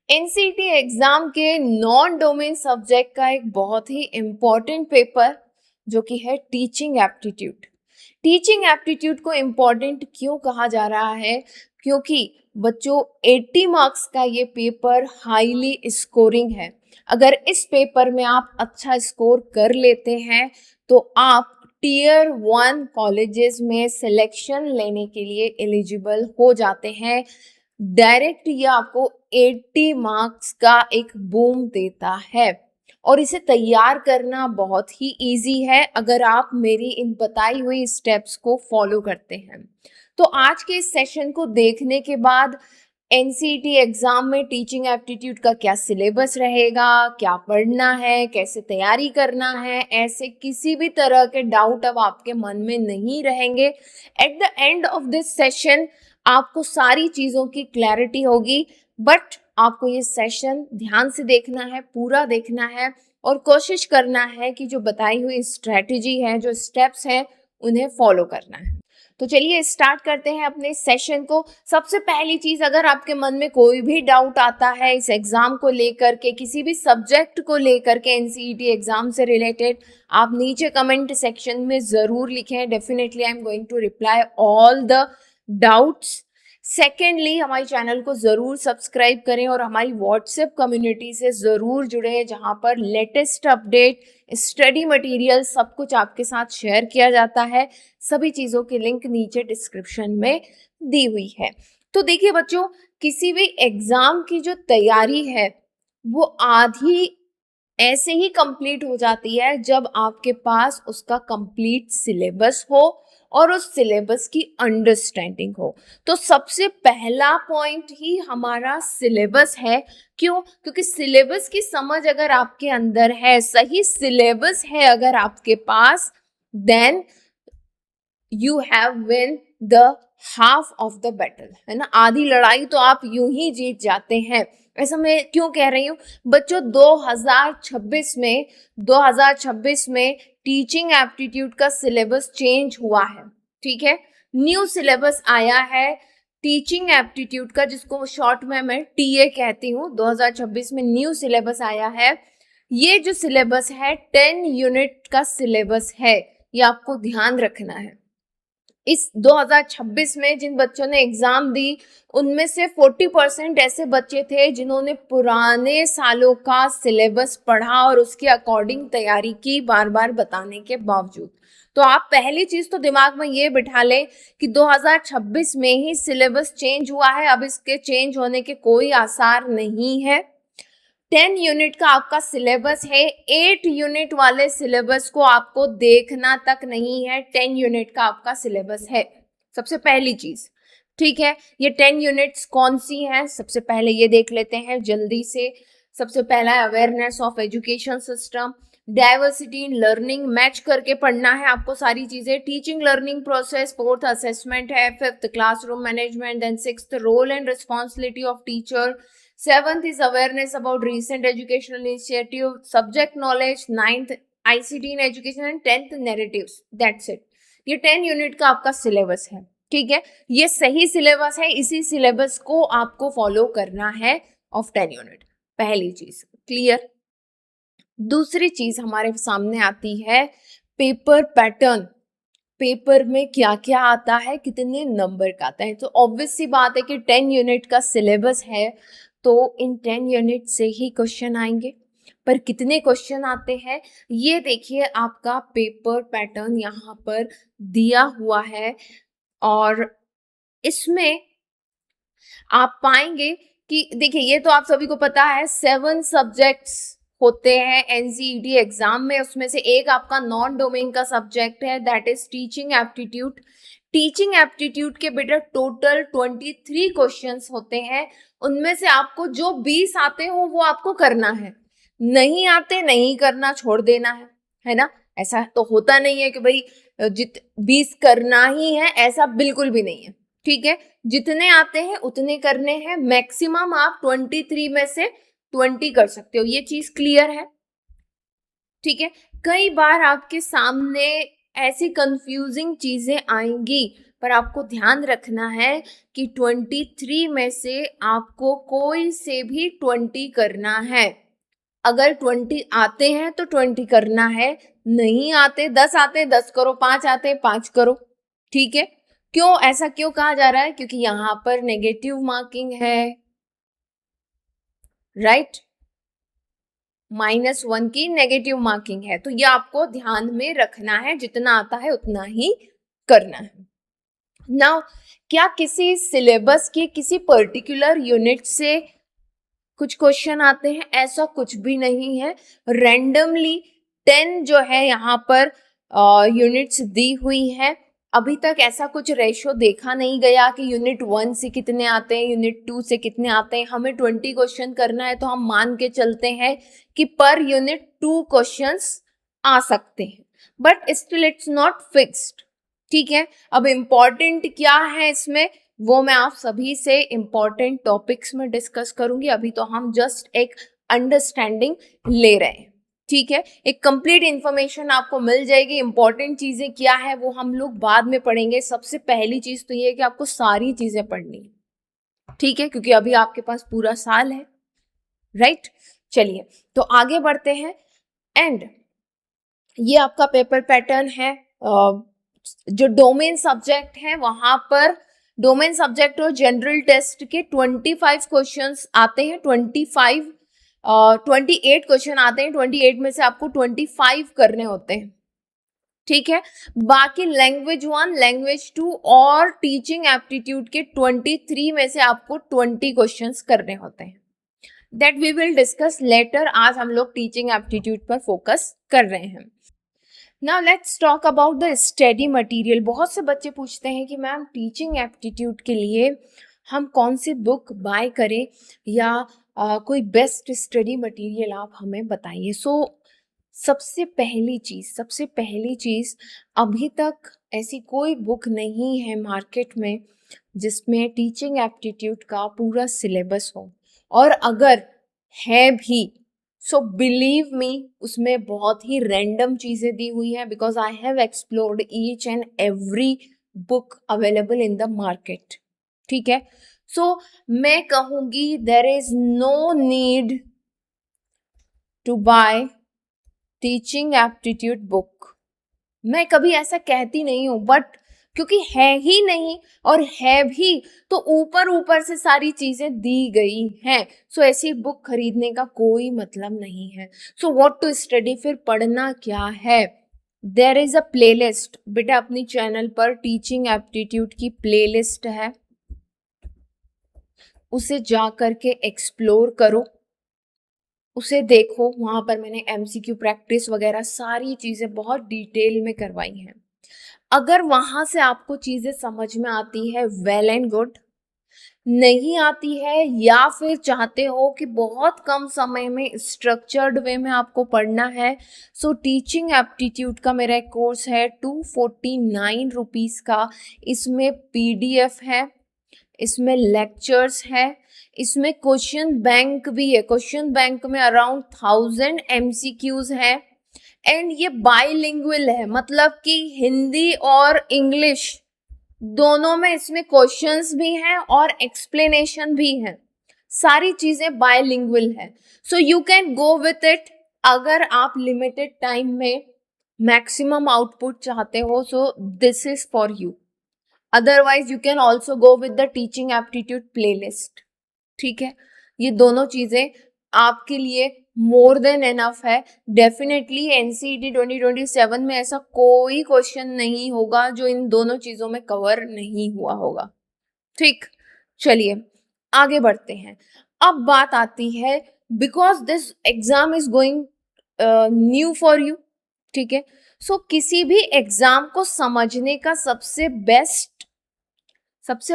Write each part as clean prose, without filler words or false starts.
NCET exam के non domain subject का एक बहुत ही इम्पॉर्टेंट पेपर जो कि है टीचिंग एप्टीट्यूड। टीचिंग एप्टीट्यूड को इम्पॉर्टेंट क्यों कहा जा रहा है? क्योंकि बच्चों 80 मार्क्स का ये पेपर हाईली स्कोरिंग है। अगर इस पेपर में आप अच्छा स्कोर कर लेते हैं तो आप टीयर 1 कॉलेजेस में सिलेक्शन लेने के लिए एलिजिबल हो जाते हैं। डायरेक्ट ये आपको 80 मार्क्स का एक बूम देता है और इसे तैयार करना बहुत ही इजी है अगर आप मेरी इन बताई हुई स्टेप्स को फॉलो करते हैं। तो आज के इस सेशन को देखने के बाद एनसीईटी एग्जाम में टीचिंग एप्टीट्यूड का क्या सिलेबस रहेगा, क्या पढ़ना है, कैसे तैयारी करना है, ऐसे किसी भी तरह के डाउट अब आपके मन में नहीं रहेंगे। At the end of this session आपको सारी चीज़ों की क्लैरिटी होगी। बट आपको ये सेशन ध्यान से देखना है, पूरा देखना है और कोशिश करना है कि जो बताई हुई स्ट्रेटजी है, जो स्टेप्स हैं, उन्हें फॉलो करना है। तो चलिए स्टार्ट करते हैं अपने सेशन को। सबसे पहली चीज, अगर आपके मन में कोई भी डाउट आता है इस एग्जाम को लेकर के, किसी भी सब्जेक्ट को लेकर के एनसीईटी एग्जाम से रिलेटेड, आप नीचे कमेंट सेक्शन में जरूर लिखें। Definitely I am going to reply all the doubts. Secondly, हमारे चैनल को ज़रूर सब्सक्राइब करें और हमारी व्हाट्सएप कम्युनिटी से ज़रूर जुड़े, जहाँ पर लेटेस्ट अपडेट, स्टडी मटेरियल सब कुछ आपके साथ शेयर किया जाता है। सभी चीज़ों की लिंक नीचे डिस्क्रिप्शन में दी हुई है। तो देखिए बच्चों, किसी भी एग्ज़ाम की जो तैयारी है वो आधी ऐसे ही कंप्लीट हो जाती है जब आपके पास उसका कंप्लीट सिलेबस हो और उस सिलेबस की अंडरस्टैंडिंग हो। तो सबसे पहला पॉइंट ही हमारा सिलेबस है। क्यों? क्योंकि सिलेबस की समझ अगर आपके अंदर है, सही सिलेबस है अगर आपके पास, then you have win the half of the battle, है ना। आधी लड़ाई तो आप यूं ही जीत जाते हैं। ऐसा मैं क्यों कह रही हूँ बच्चों? 2026 में टीचिंग एप्टीट्यूड का सिलेबस चेंज हुआ है, ठीक है। न्यू सिलेबस आया है टीचिंग एप्टीट्यूड का, जिसको शॉर्ट में मैं टीए कहती हूँ। 2026 में न्यू सिलेबस आया है। ये जो सिलेबस है 10 यूनिट का सिलेबस है, ये आपको ध्यान रखना है। इस 2026 में जिन बच्चों ने एग्जाम दी उनमें से 40% ऐसे बच्चे थे जिन्होंने पुराने सालों का सिलेबस पढ़ा और उसके अकॉर्डिंग तैयारी की, बार बार बताने के बावजूद। तो आप पहली चीज तो दिमाग में ये बिठा लें कि 2026 में ही सिलेबस चेंज हुआ है, अब इसके चेंज होने के कोई आसार नहीं है। 10 यूनिट का आपका सिलेबस है। 8 यूनिट वाले सिलेबस को आपको देखना तक नहीं है, 10 यूनिट का आपका सिलेबस है। सबसे पहली चीज, ठीक है। ये 10 यूनिट्स कौन सी हैं? सबसे पहले ये देख लेते हैं जल्दी से। सबसे पहला है awareness of education system, diversity in learning, match करके पढ़ना है आपको सारी चीजें। Teaching learning process, fourth assessment है, fifth classroom management, then sixth role and responsibility of teacher, seventh is awareness about recent educational initiative, subject knowledge, ninth ICT in education and 10th narratives. That's it. ये 10 unit का आपका syllabus है, ठीक है। ये सही syllabus है, इसी सिलेबस को आपको फॉलो करना है ऑफ 10 यूनिट। पहली चीज क्लियर। दूसरी चीज हमारे सामने आती है पेपर पैटर्न। पेपर में क्या क्या आता है, कितने नंबर का आता है। तो ऑब्वियस सी बात है कि 10 यूनिट का सिलेबस है तो इन 10 यूनिट से ही क्वेश्चन आएंगे। पर कितने क्वेश्चन आते हैं ये देखिए, आपका पेपर पैटर्न यहाँ पर दिया हुआ है और इसमें आप पाएंगे कि देखिए, ये तो आप सभी को पता है 7 सब्जेक्ट्स होते हैं एनसीईटी एग्जाम में। उसमें से एक आपका नॉन डोमेन का सब्जेक्ट है, that is teaching aptitude. Teaching aptitude के बेटा टोटल 23 क्वेश्चंस होते हैं। उनमें से आपको जो 20 आते हो वो आपको करना है, नहीं आते नहीं करना, छोड़ देना है ना। ऐसा तो होता नहीं है कि भाई 20 करना ही है, ऐसा बिल्कुल भी नहीं है, ठीक है। जितने आते हैं उतने करने हैं। मैक्सिमम आप 23 में से 20 कर सकते हो, ये चीज क्लियर है, ठीक है। कई बार आपके सामने ऐसी कंफ्यूजिंग चीजें आएंगी, पर आपको ध्यान रखना है कि 23 में से आपको कोई से भी 20 करना है। अगर 20 आते हैं तो 20 करना है, नहीं आते 10 आते 10 करो, 5 आते 5 करो, ठीक है। क्यों ऐसा क्यों कहा जा रहा है? क्योंकि यहां पर नेगेटिव मार्किंग है, राइट, -1 की नेगेटिव मार्किंग है, तो ये आपको ध्यान में रखना है, जितना आता है उतना ही करना है। नाउ क्या किसी सिलेबस के किसी पर्टिकुलर यूनिट से कुछ क्वेश्चन आते हैं? ऐसा कुछ भी नहीं है। रैंडमली 10 जो है यहाँ पर यूनिट्स दी हुई है। अभी तक ऐसा कुछ रेशो देखा नहीं गया कि यूनिट 1 से कितने आते हैं, यूनिट 2 से कितने आते हैं। हमें 20 क्वेश्चन करना है तो हम मान के चलते हैं कि पर यूनिट 2 क्वेश्चंस आ सकते हैं, but still it's not fixed, ठीक है। अब इम्पॉर्टेंट क्या है इसमें, वो मैं आप सभी से इम्पॉर्टेंट टॉपिक्स में डिस्कस करूंगी। अभी तो हम जस्ट एक अंडरस्टैंडिंग ले रहे हैं, ठीक है। एक कंप्लीट इंफॉर्मेशन आपको मिल जाएगी। इंपॉर्टेंट चीजें क्या है वो हम लोग बाद में पढ़ेंगे। सबसे पहली चीज तो ये है कि आपको सारी चीजें पढ़नी है, ठीक है, क्योंकि अभी आपके पास पूरा साल है, राइट। चलिए तो आगे बढ़ते हैं। एंड ये आपका पेपर पैटर्न है। जो डोमेन सब्जेक्ट है वहां पर डोमेन सब्जेक्ट और जनरल टेस्ट के 25 क्वेश्चंस आते हैं। 28 क्वेश्चन आते हैं। 28 में से आपको 25 करने होते हैं, ठीक है। बाकी लैंग्वेज 1, लैंग्वेज 2 और टीचिंग एप्टीट्यूड के 23 में से आपको 20 क्वेश्चंस करने होते हैं। That we will discuss later. आज हम लोग टीचिंग एप्टीट्यूड पर फोकस कर रहे हैं। Now let's talk about the study material. बहुत से बच्चे पूछते हैं कि मैम टीचिंग एप्टीट्यूड के लिए हम कौन सी बुक बाय करें या कोई बेस्ट स्टडी मटेरियल आप हमें बताइए। सबसे पहली चीज़ अभी तक ऐसी कोई बुक नहीं है मार्केट में जिसमें टीचिंग एप्टीट्यूड का पूरा सिलेबस हो, और अगर है भी सो बिलीव मी उसमें बहुत ही रैंडम चीजें दी हुई है, because I have explored each and every book available in the market, ठीक है। मैं कहूंगी there is no need to buy teaching aptitude book. मैं कभी ऐसा कहती नहीं हूं, बट क्योंकि है ही नहीं और है भी तो ऊपर से सारी चीजें दी गई हैं, ऐसी बुक खरीदने का कोई मतलब नहीं है। व्हाट टू स्टडी, फिर पढ़ना क्या है। देयर इज अ प्लेलिस्ट बेटा, अपनी चैनल पर टीचिंग एप्टीट्यूड की प्लेलिस्ट है, उसे जा करके एक्सप्लोर करो, उसे देखो। वहां पर मैंने MCQ प्रैक्टिस वगैरह सारी चीजें बहुत डिटेल में करवाई हैं। अगर वहां से आपको चीजें समझ में आती है वेल एंड गुड, नहीं आती है या फिर चाहते हो कि बहुत कम समय में स्ट्रक्चर्ड वे में आपको पढ़ना है, टीचिंग एप्टीट्यूड का मेरा एक कोर्स है 249 रुपीज़ का। इसमें PDF है, इसमें लेक्चर्स है, इसमें क्वेश्चन बैंक भी है। क्वेश्चन बैंक में अराउंड 1000 MCQs है, एंड ये बाइलिंगुअल है, मतलब कि हिंदी और इंग्लिश दोनों में इसमें क्वेश्चंस भी हैं और एक्सप्लेनेशन भी है। सारी चीजें बाइलिंगुअल है, you can go with it. अगर आप लिमिटेड टाइम में मैक्सिमम आउटपुट चाहते हो, this is for you. Otherwise you can also go with the teaching aptitude playlist, ठीक है। ये दोनों चीजें आपके लिए मोर देन एनफ है। डेफिनेटली NCET 2027 में ऐसा कोई क्वेश्चन नहीं होगा जो इन दोनों चीजों में कवर नहीं हुआ होगा, ठीक। चलिए आगे बढ़ते हैं। अब बात आती है, because this exam is going new for you, ठीक है। किसी भी एग्जाम को समझने का सबसे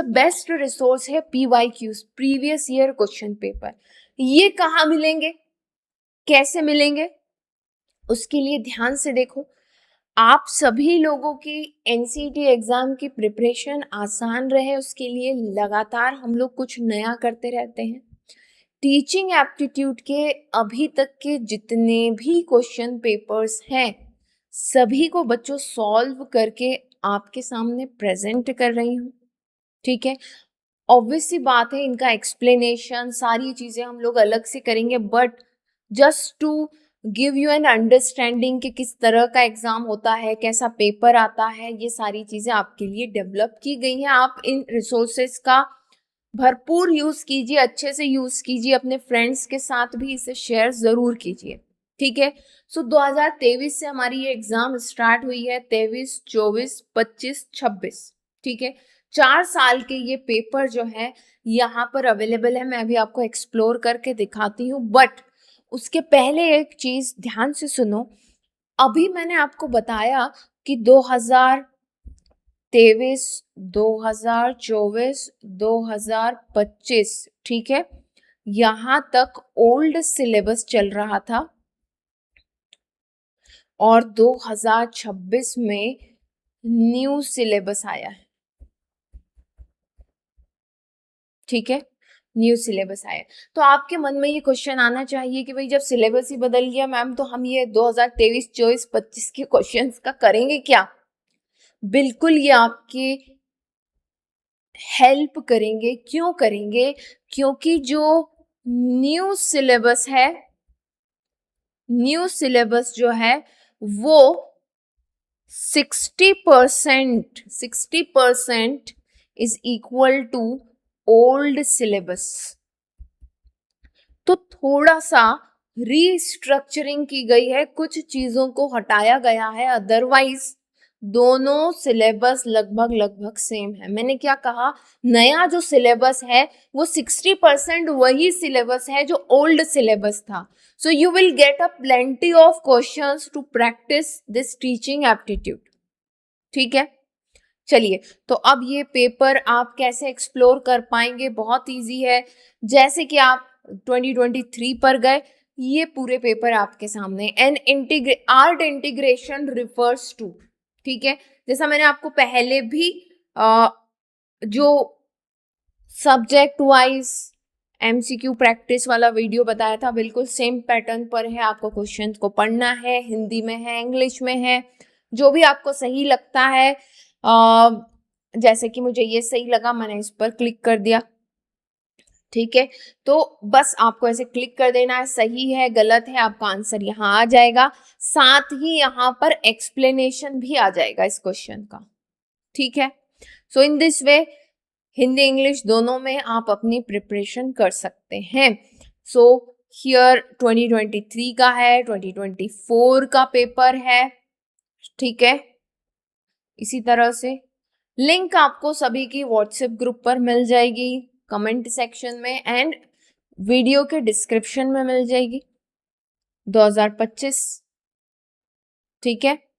बेस्ट रिसोर्स है PYQs, previous year question paper. ये कहाँ मिलेंगे, कैसे मिलेंगे, उसके लिए ध्यान से देखो। आप सभी लोगों की NCET एग्जाम की प्रिपरेशन आसान रहे, उसके लिए लगातार हम लोग कुछ नया करते रहते हैं। टीचिंग एप्टीट्यूड के अभी तक के जितने भी क्वेश्चन पेपर्स हैं, सभी को बच्चों सॉल्व करके आपके सामने प्रेजेंट कर रही हूँ, ठीक है। ऑब्वियस सी बात है, इनका एक्सप्लेनेशन सारी चीज़ें हम लोग अलग से करेंगे, but just to give you an understanding कि किस तरह का एग्ज़ाम होता है, कैसा पेपर आता है, ये सारी चीज़ें आपके लिए डेवलप की गई हैं। आप इन रिसोर्सेज का भरपूर यूज़ कीजिए, अच्छे से यूज़ कीजिए, अपने फ्रेंड्स के साथ भी इसे शेयर ज़रूर कीजिए, ठीक है। सो 2023 से हमारी ये एग्ज़ाम स्टार्ट हुई है, 23, 24, 25, 26, ठीक है। 4 साल के ये पेपर जो है यहाँ पर अवेलेबल है, मैं अभी आपको एक्सप्लोर करके दिखाती हूँ। बट उसके पहले एक चीज़ ध्यान से सुनो। अभी मैंने आपको बताया कि 2023, 2024, 2025, ठीक है, यहाँ तक ओल्ड सिलेबस चल रहा था और 2026 में न्यू सिलेबस आया है, ठीक है, न्यू सिलेबस आया। तो आपके मन में ये क्वेश्चन आना चाहिए कि भाई जब सिलेबस ही बदल गया मैम, तो हम ये 2023, 24, 25 के क्वेश्चंस का करेंगे क्या? बिल्कुल ये आपके हेल्प करेंगे। क्यों करेंगे? क्योंकि जो न्यू सिलेबस है, न्यू सिलेबस जो है वो 60% is equal to old syllabus. तो थोड़ा सा रीस्ट्रक्चरिंग की गई है, कुछ चीजों को हटाया गया है, अदरवाइज दोनों सिलेबस लगभग लगभग सेम है। मैंने क्या कहा, नया जो सिलेबस है वो 60% वही सिलेबस है जो ओल्ड सिलेबस था। So you will get a plenty of questions to practice this teaching aptitude, ठीक है। चलिए, तो अब ये पेपर आप कैसे एक्सप्लोर कर पाएंगे? बहुत इजी है। जैसे कि आप 2023 पर गए, ये पूरे पेपर आपके सामने। आर्ट इंटीग्रेशन रिफर्स टू, ठीक है, जैसा मैंने आपको पहले भी जो सब्जेक्ट वाइज एमसीक्यू प्रैक्टिस वाला वीडियो बताया था, बिल्कुल सेम पैटर्न पर है। आपको क्वेश्चन को पढ़ना है, हिंदी में है, इंग्लिश में है, जो भी आपको सही लगता है। जैसे कि मुझे ये सही लगा, मैंने इस पर क्लिक कर दिया, ठीक है। तो बस आपको ऐसे क्लिक कर देना है, सही है गलत है आपका आंसर यहाँ आ जाएगा, साथ ही यहाँ पर एक्सप्लेनेशन भी आ जाएगा इस क्वेश्चन का, ठीक है। So in this way Hindi English दोनों में आप अपनी प्रिपरेशन कर सकते हैं। सो हियर 2023 का है, 2024 का पेपर है, ठीक है। इसी तरह से लिंक आपको सभी की व्हाट्सएप ग्रुप पर मिल जाएगी, कमेंट सेक्शन में एंड वीडियो के डिस्क्रिप्शन में मिल जाएगी। 2025, ठीक है,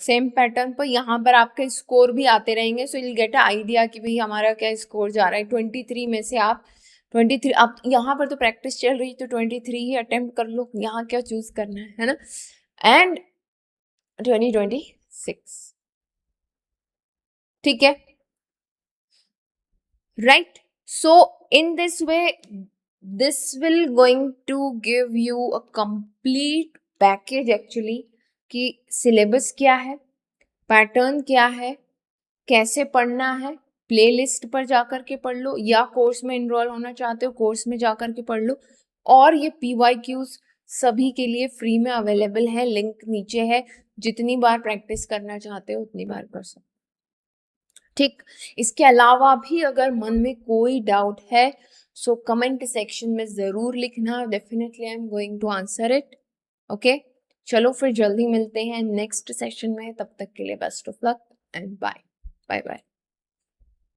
सेम पैटर्न पर यहाँ पर आपके स्कोर भी आते रहेंगे। So you get a idea कि भाई हमारा क्या स्कोर जा रहा है। 23 में से आप 23, आप यहाँ पर तो प्रैक्टिस चल रही, तो 23 ही अटेम्प्ट कर लो, यहाँ क्या चूज करना है ना। एंड 2026, ठीक है, right. So in this way this will going to give you a complete package actually कि सिलेबस क्या है, पैटर्न क्या है, कैसे पढ़ना है। प्लेलिस्ट पर जाकर के पढ़ लो, या कोर्स में इनरोल होना चाहते हो कोर्स में जाकर के पढ़ लो। और ये PYQs सभी के लिए फ्री में अवेलेबल है, लिंक नीचे है। जितनी बार प्रैक्टिस करना चाहते हो उतनी बार कर सकते, ठीक। इसके अलावा भी अगर मन में कोई डाउट है सो कमेंट सेक्शन में ज़रूर लिखना, definitely I am going to answer it, okay. चलो फिर जल्दी मिलते हैं नेक्स्ट सेशन में, तब तक के लिए best of luck and bye bye bye.